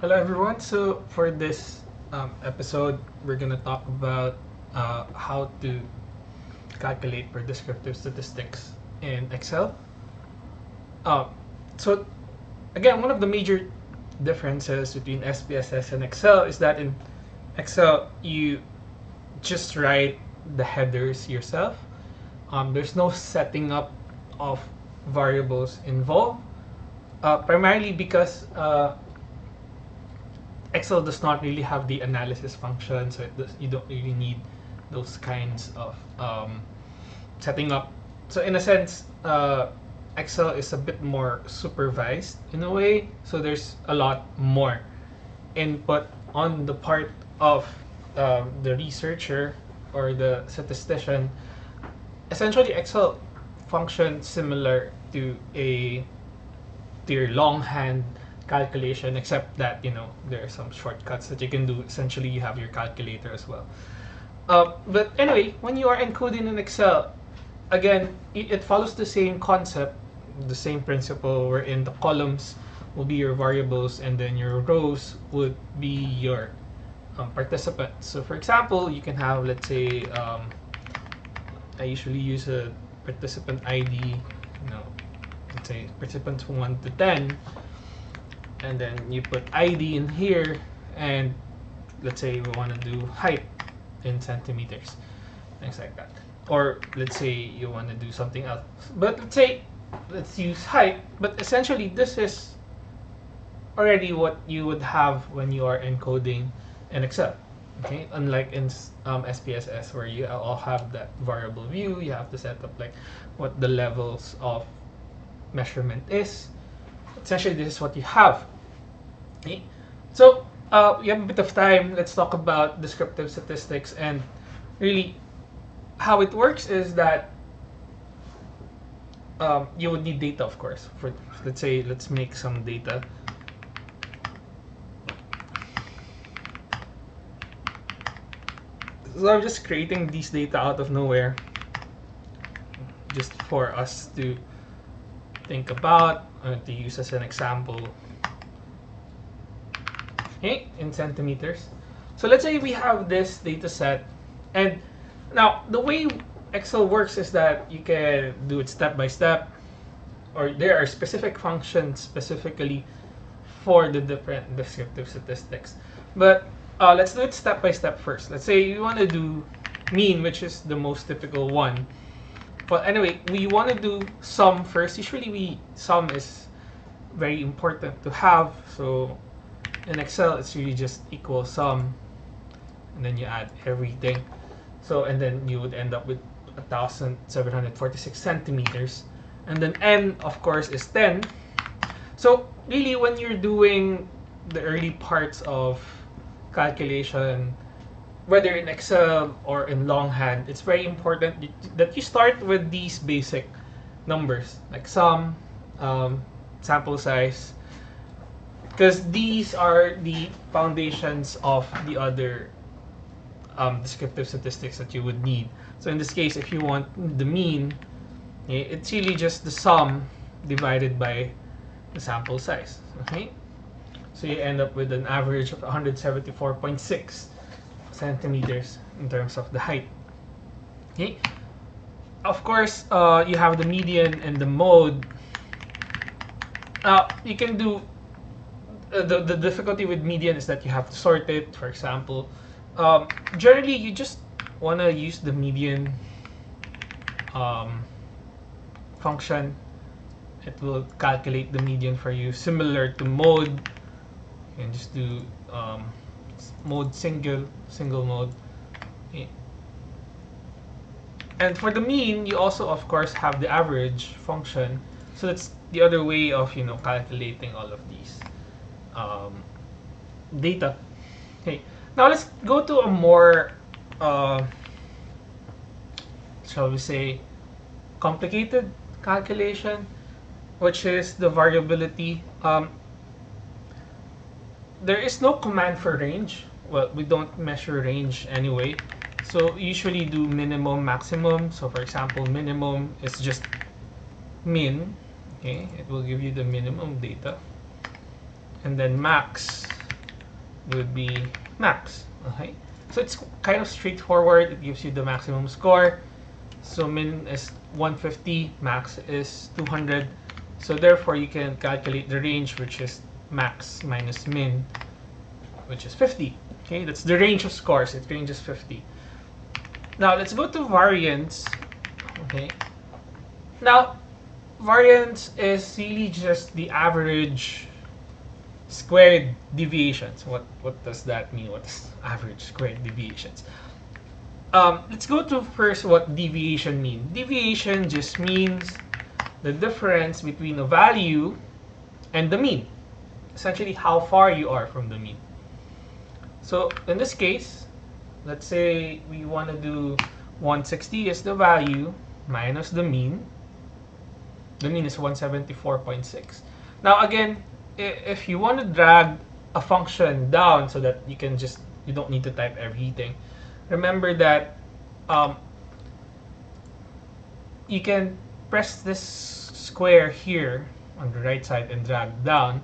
Hello everyone. So for this episode, we're gonna talk about how to calculate for descriptive statistics in Excel. Uh, so again, one of the major differences between SPSS and Excel is that in Excel you just write the headers yourself. There's no setting up of variables involved, primarily because Excel does not really have the analysis function, so you don't really need those kinds of setting up. So in a sense, Excel is a bit more supervised in a way. So there's a lot more input on the part of the researcher or the statistician. Essentially, Excel functions similar to a to your longhand calculation, except that there are some shortcuts that you can do. Essentially, you have your calculator as well. But anyway, when you are encoding in Excel, again, it follows the same concept, the same principle, wherein the columns will be your variables and then your rows would be your participants. So for example, you can have, let's say, I usually use a participant ID, let's say participants 1 to 10, and then you put ID in here, and let's say we want to do height in centimeters, things like that. Or let's say you want to do something else, but let's use height. But essentially, this is already what you would have when you are encoding in Excel. Okay, unlike in SPSS, where you all have that variable view, you have to set up like what the levels of measurement is. Essentially, this is what you have. Okay, so we have a bit of time. Let's talk about descriptive statistics. And really, how it works is that you would need data, of course. For let's make some data. So I'm just creating these data out of nowhere, just for us to think about, to use as an example. Okay, in centimeters. So let's say we have this data set, and now the way Excel works is that you can do it step by step, or there are specific functions specifically for the different descriptive statistics. But let's do it step by step first. Let's say you want to do mean, which is the most typical one. But anyway, we want to do sum first. Usually, sum is very important to have. So in Excel, it's really just equal sum, and then you add everything. So and then you would end up with 1,746 centimeters, and then n, of course, is 10. So really, when you're doing the early parts of calculation, whether in Excel or in longhand, it's very important that you start with these basic numbers like sum, sample size, because these are the foundations of the other descriptive statistics that you would need. So in this case, if you want the mean, it's really just the sum divided by the sample size. Okay, so you end up with an average of 174.6 centimeters in terms of the height. Okay, of course, you have the median and the mode. You can do the difficulty with median is that you have to sort it. For example, generally you just want to use the median function. It will calculate the median for you, similar to mode. You can just do mode single mode. Okay. And for the mean, you also of course have the average function. So that's the other way of calculating all of these data. Okay, now let's go to a more shall we say complicated calculation, which is the variability. There is no command for range. Well, we don't measure range anyway. So usually do minimum, maximum. So for example, minimum is just min. Okay, it will give you the minimum data. And then max would be max. Okay, so it's kind of straightforward. It gives you the maximum score. So min is 150, max is 200. So therefore you can calculate the range, which is max minus min, which is 50. Okay, that's the range of scores. It ranges 50. Now let's go to variance. Okay, now variance is really just the average squared deviations. What does that mean? What is average squared deviations? Let's go to first what deviation means. Deviation just means the difference between a value and the mean. Essentially, how far you are from the mean. So in this case, let's say we want to do 160 is the value minus the mean. The mean is 174.6. Now again, if you want to drag a function down so that you don't need to type everything, remember that you can press this square here on the right side and drag down.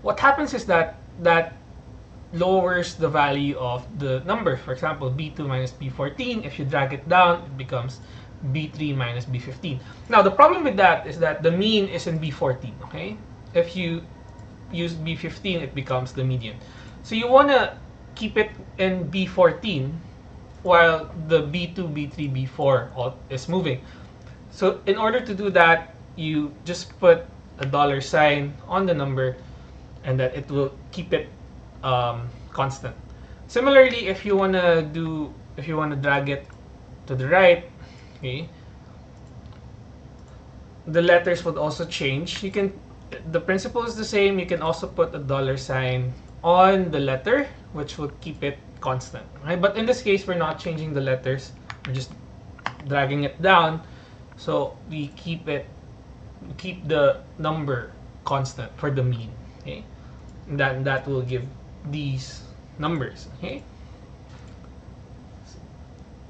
What happens is that lowers the value of the number. For example, b2 minus b14, if you drag it down, it becomes b3 minus b15. Now the problem with that is that the mean is in b14. Okay, if you use b15, it becomes the median. So you want to keep it in b14 while the b2, b3, b4 all is moving. So in order to do that, you just put a $sign on the number, and that it will keep it constant. Similarly, if you want to drag it to the right, okay, the letters would also change. The principle is the same. You can also put a $sign on the letter, which would keep it constant. Right? But in this case, we're not changing the letters. We're just dragging it down, so we keep the number constant for the mean. Okay, and that will give these numbers. Okay.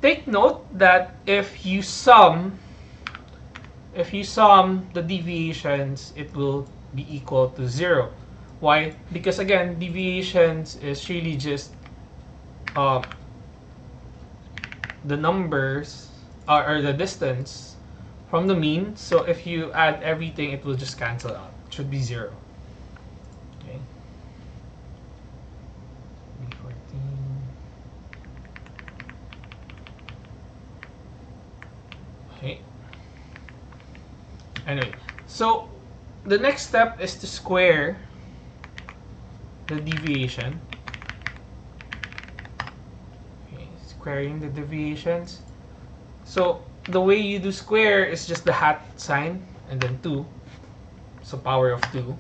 Take note that if you sum the deviations, it will be equal to 0. Why? Because again, deviations is really just the numbers or the distance from the mean. So if you add everything, it will just cancel out. It should be 0. Okay. Okay. Anyway, so the next step is to square the deviation. Okay, squaring the deviations. So the way you do square is just the hat sign and then 2. So power of 2.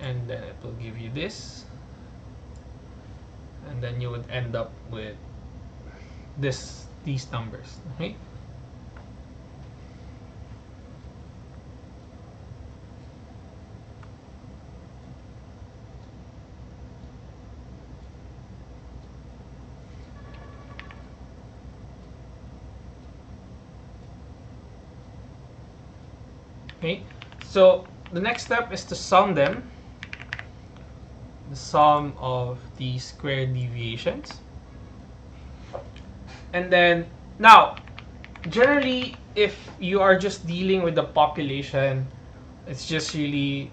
And then it will give you this. And then you would end up with these numbers. Okay? Okay, so the next step is to sum them, the sum of the squared deviations. And then, now, generally, if you are just dealing with the population, it's just really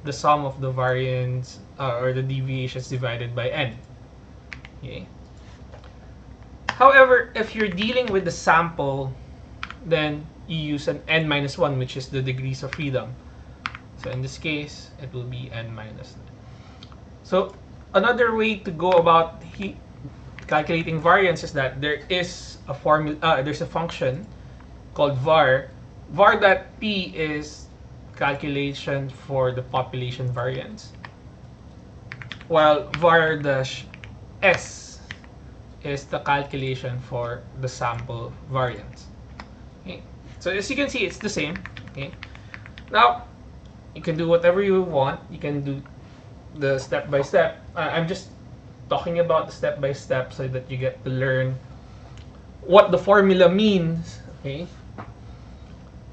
the sum of the variance or the deviations divided by n. Okay. However, if you're dealing with the sample, then you use an n-1, which is the degrees of freedom. So in this case, it will be n-9. So another way to go about calculating variance is that there is a formula. There's a function called var. Var.p is calculation for the population variance, while var-s is the calculation for the sample variance. Okay. So as you can see, it's the same. Okay. Now you can do whatever you want. You can do the step-by-step. I'm just talking about the step-by-step so that you get to learn what the formula means. Okay.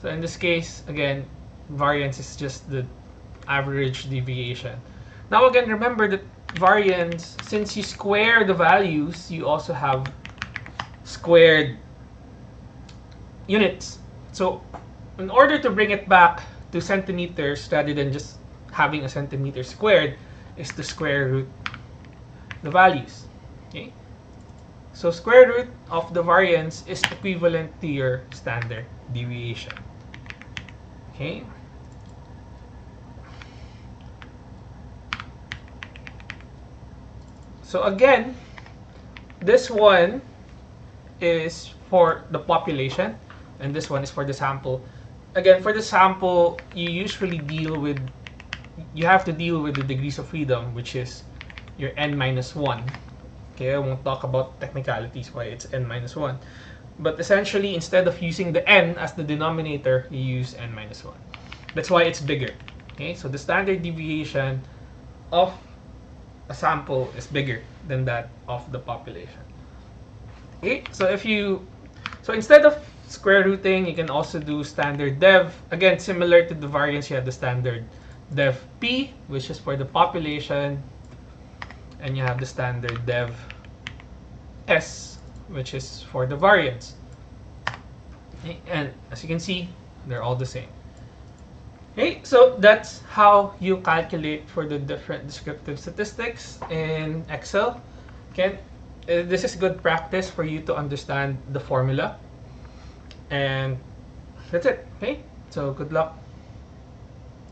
So in this case, again, variance is just the average deviation. Now again, remember that variance, since you square the values, you also have squared units. So in order to bring it back to centimeters rather than just having a centimeter squared, is to square root the values. Okay? So square root of the variance is equivalent to your standard deviation. Okay? So again, this one is for the population, and this one is for the sample. Again, for the sample, you usually have to deal with the degrees of freedom, which is your n-1. Okay, I won't talk about technicalities why it's n-1. But essentially, instead of using the n as the denominator, you use n-1. That's why it's bigger. Okay, so the standard deviation of a sample is bigger than that of the population. Okay, so instead of square rooting, you can also do standard dev. Again, similar to the variance, you have the standard dev p, which is for the population, and you have the standard dev s, which is for the variance. Okay, and as you can see, they're all the same. Okay, so that's how you calculate for the different descriptive statistics in Excel. Okay, this is good practice for you to understand the formula. And that's it. Okay, so good luck.